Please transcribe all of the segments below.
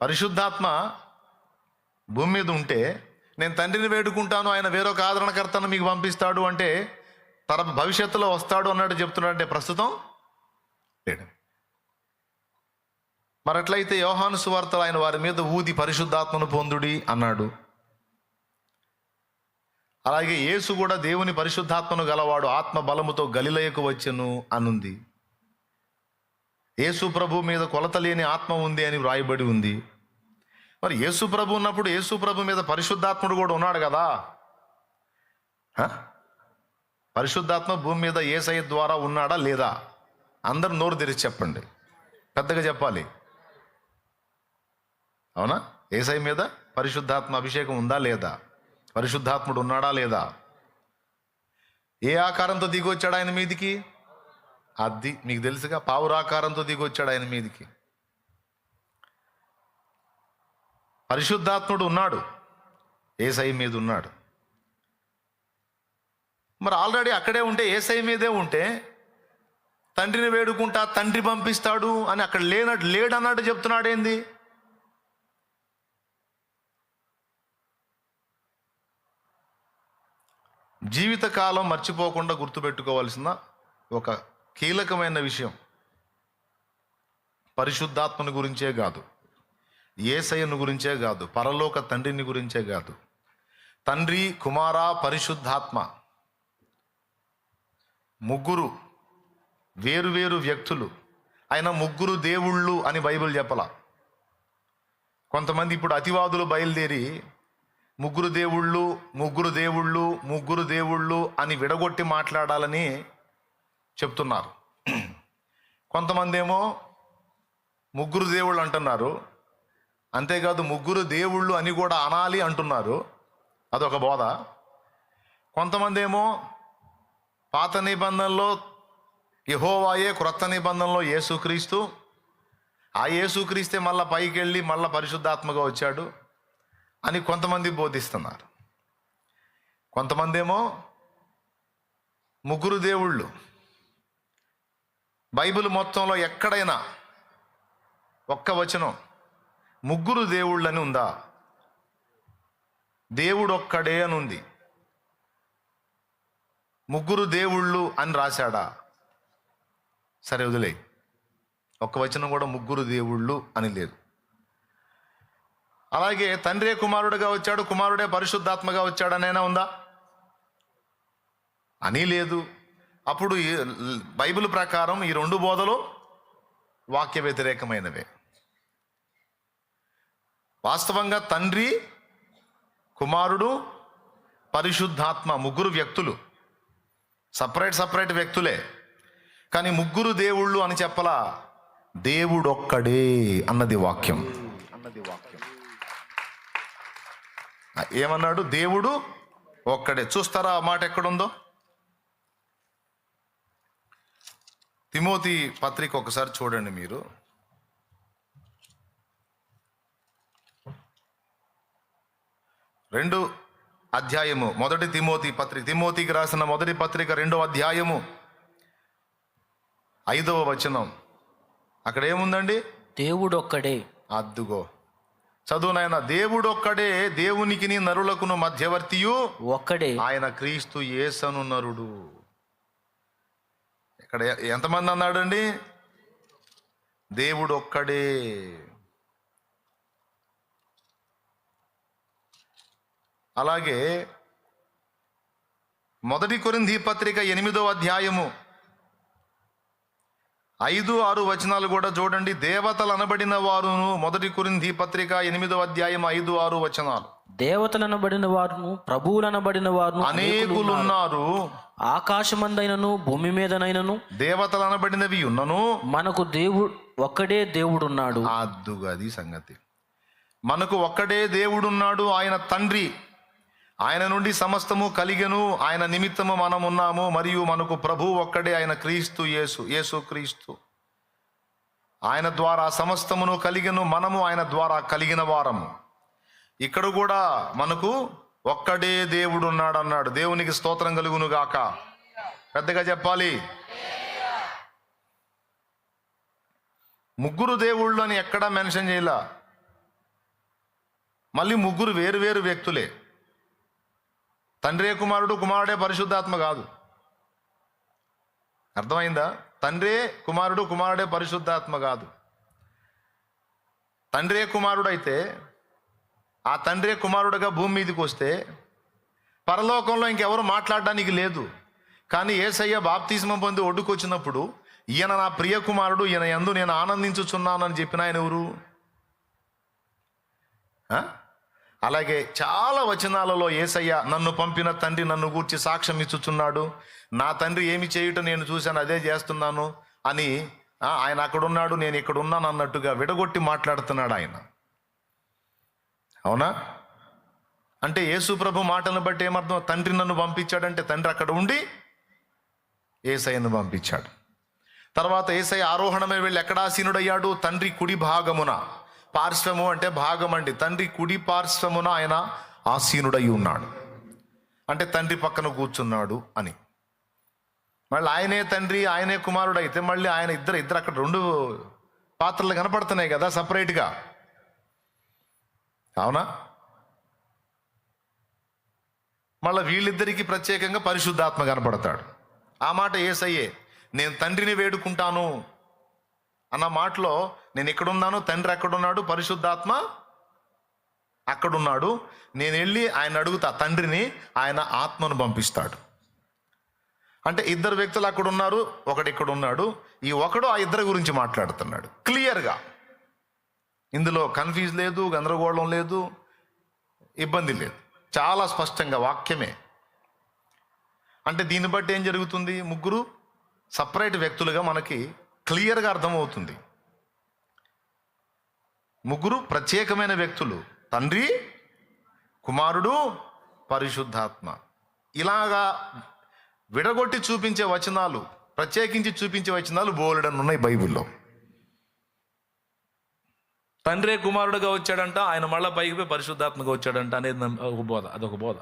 పరిశుద్ధాత్మ భూమి మీద ఉంటే నేను తండ్రిని వేడుకుంటాను, ఆయన వేరొక ఆదరణకర్తను మీకు పంపిస్తాడు అంటే భవిష్యత్తులో వస్తాడు అన్నట్టు చెప్తున్నాడంటే ప్రస్తుతం లేడు. మరి అట్లయితే యోహాను సువార్తలో ఆయన వారి మీద ఊది పరిశుద్ధాత్మను పొందుడి అన్నాడు. అలాగే యేసు కూడా దేవుని పరిశుద్ధాత్మను గలవాడు, ఆత్మ బలముతో గలిలయకు వచ్చెను అనుంది. యేసు ప్రభు మీద కొలత లేని ఆత్మ ఉంది అని వ్రాయబడి ఉంది. మరి యేసు ప్రభు ఉన్నప్పుడు యేసు ప్రభు మీద పరిశుద్ధాత్ముడు కూడా ఉన్నాడు కదా. పరిశుద్ధాత్మ భూమి మీద యేసయ్య ద్వారా ఉన్నాడా లేదా? అందరు నోరు తెరిచి చెప్పండి, పెద్దగా చెప్పాలి. అవునా? యేసయ్య మీద పరిశుద్ధాత్మ అభిషేకం ఉందా లేదా? పరిశుద్ధాత్ముడు ఉన్నాడా లేదా? ఏ ఆకారంతో దిగి వచ్చాడు ఆయన మీదికి? అది మీకు తెలుసుగా, పావురాకారంతో దిగి వచ్చాడు ఆయన మీదికి. పరిశుద్ధాత్ముడు ఉన్నాడు, యేసయ్య మీద ఉన్నాడు. మరి ఆల్రెడీ అక్కడే ఉంటే, యేసయ్య మీదే ఉంటే తండ్రిని వేడుకుంటా తండ్రి పంపిస్తాడు అని అక్కడ లేడన్నట్టు చెప్తున్నాడు ఏంది? జీవితకాలం మర్చిపోకుండా గుర్తుపెట్టుకోవాల్సిన ఒక కీలకమైన విషయం, పరిశుద్ధాత్మని గురించే కాదు, యేసయ్యను గురించే కాదు, పరలోక తండ్రిని గురించే కాదు. తండ్రి, కుమార, పరిశుద్ధాత్మ ముగ్గురు వేరు వ్యక్తులు. ఆయన ముగ్గురు దేవుళ్ళు అని బైబిల్ చెప్పలా. కొంతమంది ఇప్పుడు అతివాదులు బయలుదేరి ముగ్గురు దేవుళ్ళు అని విడగొట్టి మాట్లాడాలని చెప్తున్నారు. కొంతమంది ఏమో ముగ్గురు దేవుళ్ళు అంటున్నారు, అంతేకాదు ముగ్గురు దేవుళ్ళు అని కూడా అనాలి అంటున్నారు, అదొక బోధ. కొంతమంది ఏమో పాత నిబంధనలో యెహోవాయే, క్రొత్త నిబంధనలో యేసుక్రీస్తు, ఆ యేసుక్రీస్తే మళ్ళీ పైకి వెళ్ళి మళ్ళీ పరిశుద్ధాత్మగా వచ్చాడు అని కొంతమంది బోధిస్తున్నారు. కొంతమంది ఏమో ముగ్గురు దేవుళ్ళు, బైబిల్ మొత్తంలో ఎక్కడైనా ఒక్క వచనం ముగ్గురు దేవుళ్ళు అని ఉందా? దేవుడు ఒక్కడే అని ఉంది. ముగ్గురు దేవుళ్ళు అని రాశాడా? సరే వదిలే, ఒక్క వచనం కూడా ముగ్గురు దేవుళ్ళు అని లేదు. అలాగే తండ్రే కుమారుడుగా వచ్చాడు, కుమారుడే పరిశుద్ధాత్మగా వచ్చాడు అనైనా ఉందా? అని లేదు. అప్పుడు బైబిల్ ప్రకారం ఈ రెండు బోధలు వాక్య వ్యతిరేకమైనవే. వాస్తవంగా తండ్రి, కుమారుడు, పరిశుద్ధాత్మ ముగ్గురు వ్యక్తులు, సపరేట్ వ్యక్తులే. కానీ ముగ్గురు దేవుళ్ళు అని చెప్పలా, దేవుడు ఒక్కడే అన్నది వాక్యం. ఏమన్నాడు? దేవుడు ఒక్కడే. చూస్తారా ఆ మాట ఎక్కడుందో? తిమోతి పత్రిక ఒకసారి చూడండి మీరు. రెండో అధ్యాయము, మొదటి తిమోతి పత్రిక, తిమోతికి రాసిన మొదటి పత్రిక 2వ అధ్యాయము 5వ వచనం. అక్కడ ఏముందండి? దేవుడు ఒక్కడే. అద్దుగో, చదువు నాయన. దేవుడు ఒక్కడే, దేవునికిని నరులకును మధ్యవర్తియు ఒక్కడే, ఆయన క్రీస్తు యేసను నరుడు. ఇక్కడ ఎంతమంది అన్నాడండి? దేవుడు ఒక్కడే. అలాగే మొదటి కొరింథీ పత్రిక 8వ అధ్యాయము 5-6 వచనాలు కూడా చూడండి. దేవతలు అనబడిన వారును, మొదటి కొరింథీ పత్రిక 8వ అధ్యాయం 5-6 వచనాలు. దేవతలు అనబడిన వారును, ప్రభువులు అనబడిన వారును అనేకులున్నారు. ఆకాశమందైనను భూమి మీదనైనను దేవతలు అనబడినవి ఉన్నను, మనకు దేవుడు ఒక్కడే దేవుడున్నాడు. అద్దుగది సంగతి. మనకు ఒక్కడే దేవుడున్నాడు, ఆయన తండ్రి. ఆయన నుండి సమస్తము కలిగెను, ఆయన నిమిత్తము మనం ఉన్నాము. మరియు మనకు ప్రభు ఒక్కడే, ఆయన క్రీస్తు యేసు క్రీస్తు. ఆయన ద్వారా సమస్తమును కలిగెను, మనము ఆయన ద్వారా కలిగిన వారము. ఇక్కడ కూడా మనకు ఒక్కడే దేవుడు ఉన్నాడు అన్నాడు. దేవునికి స్తోత్రం కలుగును గాక. పెద్దగా చెప్పాలి. ముగ్గురు దేవుళ్ళు అని ఎక్కడా మెన్షన్ చేయలా. మళ్ళీ ముగ్గురు వేరు వేరు వ్యక్తులే. తండ్రే కుమారుడు, కుమారుడే పరిశుద్ధాత్మ కాదు. అర్థమైందా? తండ్రే కుమారుడు, కుమారుడే పరిశుద్ధాత్మ కాదు. తండ్రే కుమారుడు అయితే ఆ తండ్రే కుమారుడుగా భూమి మీదకి వస్తే పరలోకంలో ఇంకెవరు మాట్లాడడానికి లేదు. కానీ యేసయ్య బాప్తిస్మం పొంది ఒడ్డుకొచ్చినప్పుడు ఈయన నా ప్రియ కుమారుడు, ఈయన యందు నేను ఆనందించుచున్నానని చెప్పిన ఆయన ఎవరు? అలాగే చాలా వచనాలలో యేసయ్య నన్ను పంపిన తండ్రి నన్ను గూర్చి సాక్ష్యం ఇచ్చుచున్నాడు, నా తండ్రి ఏమి చేయుట నేను చూశాను అదే చేస్తున్నాను అని ఆయన అక్కడున్నాడు నేను ఇక్కడ ఉన్నాను అన్నట్టుగా విడగొట్టి మాట్లాడుతున్నాడు ఆయన. అవునా? అంటే యేసు ప్రభు మాటలను బట్టి ఏమర్థం? తండ్రి నన్ను పంపించాడంటే తండ్రి అక్కడ ఉండి యేసయ్యను పంపించాడు. తర్వాత యేసయ్య ఆరోహణమే వెళ్ళి ఎక్కడ ఆసీనుడయ్యాడు? తండ్రి కుడి భాగమున. పార్శ్వము అంటే భాగం అండి. తండ్రి కుడి పార్శ్వమున ఆయన ఆసీనుడై ఉన్నాడు అంటే తండ్రి పక్కన కూర్చున్నాడు అని. మళ్ళీ ఆయనే తండ్రి ఆయనే కుమారుడు అయితే మళ్ళీ ఆయన ఇద్దరు అక్కడ రెండు పాత్రలు కనపడుతున్నాయి కదా సపరేట్గా. అవునా? మళ్ళీ వీళ్ళిద్దరికీ ప్రత్యేకంగా పరిశుద్ధాత్మ కనపడతాడు. ఆ మాట యేసయ్యే. నేను తండ్రిని వేడుకుంటాను అన్న మాటలో నేను ఎక్కడున్నాను, తండ్రి అక్కడున్నాడు, పరిశుద్ధాత్మ అక్కడున్నాడు. నేను వెళ్ళి ఆయన అడుగుతా తండ్రిని, ఆయన ఆత్మను పంపిస్తాడు. అంటే ఇద్దరు వ్యక్తులు అక్కడ ఉన్నారు, ఒకడు ఇక్కడ ఉన్నాడు. ఈ ఒకడు ఆ ఇద్దరి గురించి మాట్లాడుతున్నాడు క్లియర్గా. ఇందులో కన్ఫ్యూజ్ లేదు, గందరగోళం లేదు, ఇబ్బంది లేదు. చాలా స్పష్టంగా వాక్యమే. అంటే దీన్ని బట్టి ఏం జరుగుతుంది? ముగ్గురు సపరేట్ వ్యక్తులుగా మనకి క్లియర్గా అర్థమవుతుంది. ముగ్గురు ప్రత్యేకమైన వ్యక్తులు, తండ్రి, కుమారుడు, పరిశుద్ధాత్మ. ఇలాగా విడగొట్టి చూపించే వచనాలు, ప్రత్యేకించి చూపించే వచనాలు బోలెడన్ని ఉన్నాయి బైబిల్లో. తండ్రే కుమారుడుగా వచ్చాడంట, ఆయన మళ్ళా పైకి పోయి పరిశుద్ధాత్మగా వచ్చాడంట అనేది ఒక బోధ, అదొక బోధ.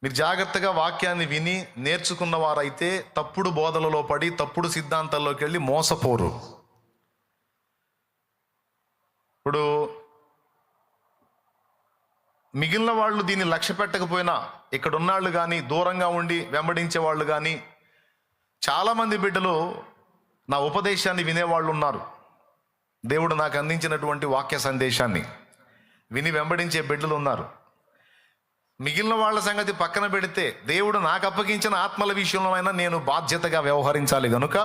మీరు జాగ్రత్తగా వాక్యాన్ని విని నేర్చుకున్న వారైతే తప్పుడు బోధలలో పడి తప్పుడు సిద్ధాంతాల్లోకి వెళ్ళి మోసపోరు. ఇప్పుడు మిగిలిన వాళ్ళు దీన్ని లక్ష్య పెట్టకపోయినా ఇక్కడ ఉన్నాళ్ళు కానీ దూరంగా ఉండి వెంబడించే వాళ్ళు కానీ చాలామంది బిడ్డలు నా ఉపదేశాన్ని వినేవాళ్ళు ఉన్నారు. దేవుడు నాకు అందించినటువంటి వాక్య సందేశాన్ని విని వెంబడించే బిడ్డలు ఉన్నారు. మిగిలిన వాళ్ళ సంగతి పక్కన పెడితే దేవుడు నాకు అప్పగించిన ఆత్మల విషయంలో అయినా నేను బాధ్యతగా వ్యవహరించాలి కనుక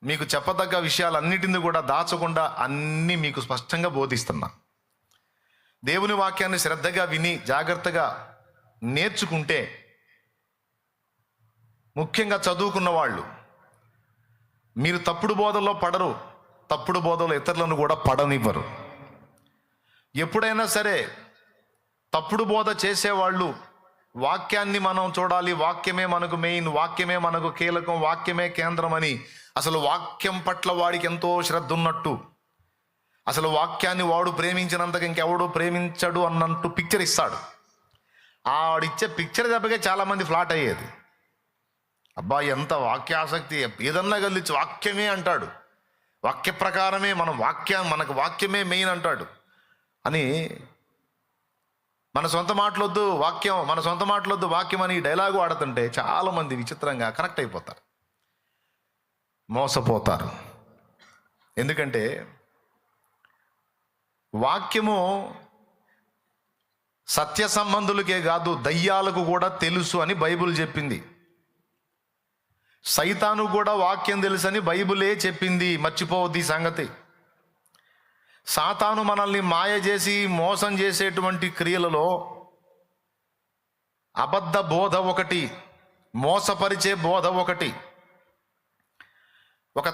మీకు చెప్పదగ్గ విషయాలన్నిటిని కూడా దాచకుండా అన్నీ మీకు స్పష్టంగా బోధిస్తున్నా. దేవుని వాక్యాన్ని శ్రద్ధగా విని జాగ్రత్తగా నేర్చుకుంటే, ముఖ్యంగా చదువుకున్న వాళ్ళు, మీరు తప్పుడు బోధల్లో పడరు, తప్పుడు బోధలు ఇతరులను కూడా పడనివ్వరు. ఎప్పుడైనా సరే తప్పుడు బోధ చేసేవాళ్ళు వాక్యాన్ని మనం చూడాలి, వాక్యమే మనకు మెయిన్, వాక్యమే మనకు కీలకం, వాక్యమే కేంద్రం అని, అసలు వాక్యం పట్ల వాడికి ఎంతో శ్రద్ధ ఉన్నట్టు, అసలు వాక్యాన్ని వాడు ప్రేమించినంతగా ఇంకెవడు ప్రేమించడు అన్నట్టు పిక్చర్ ఇస్తాడు. ఆడిచ్చే పిక్చర్ దెబ్బకే చాలామంది ఫ్లాట్ అయ్యేది. అబ్బా ఎంత వాక్యాసక్తి, ఏదన్నా కలిసి వాక్యమే అంటాడు, వాక్య ప్రకారమే మనకు వాక్యమే మెయిన్ అంటాడు అని, మన సొంత మాటలొద్దు వాక్యం అని డైలాగు ఆడుతుంటే చాలామంది విచిత్రంగా కనెక్ట్ అయిపోతారు, మోసపోతారు. ఎందుకంటే వాక్యము సత్య సంబంధులకే కాదు దయ్యాలకు కూడా తెలుసు అని బైబిల్ చెప్పింది. సైతాను కూడా వాక్యం తెలుసని బైబిలే చెప్పింది. మర్చిపోవద్దు ఈ సంగతి. సాతాను మనల్ని మాయ చేసి మోసం చేసేటువంటి క్రియలలో అబద్ధ బోధ ఒకటి, మోసపరిచే బోధ ఒకటి. ఒక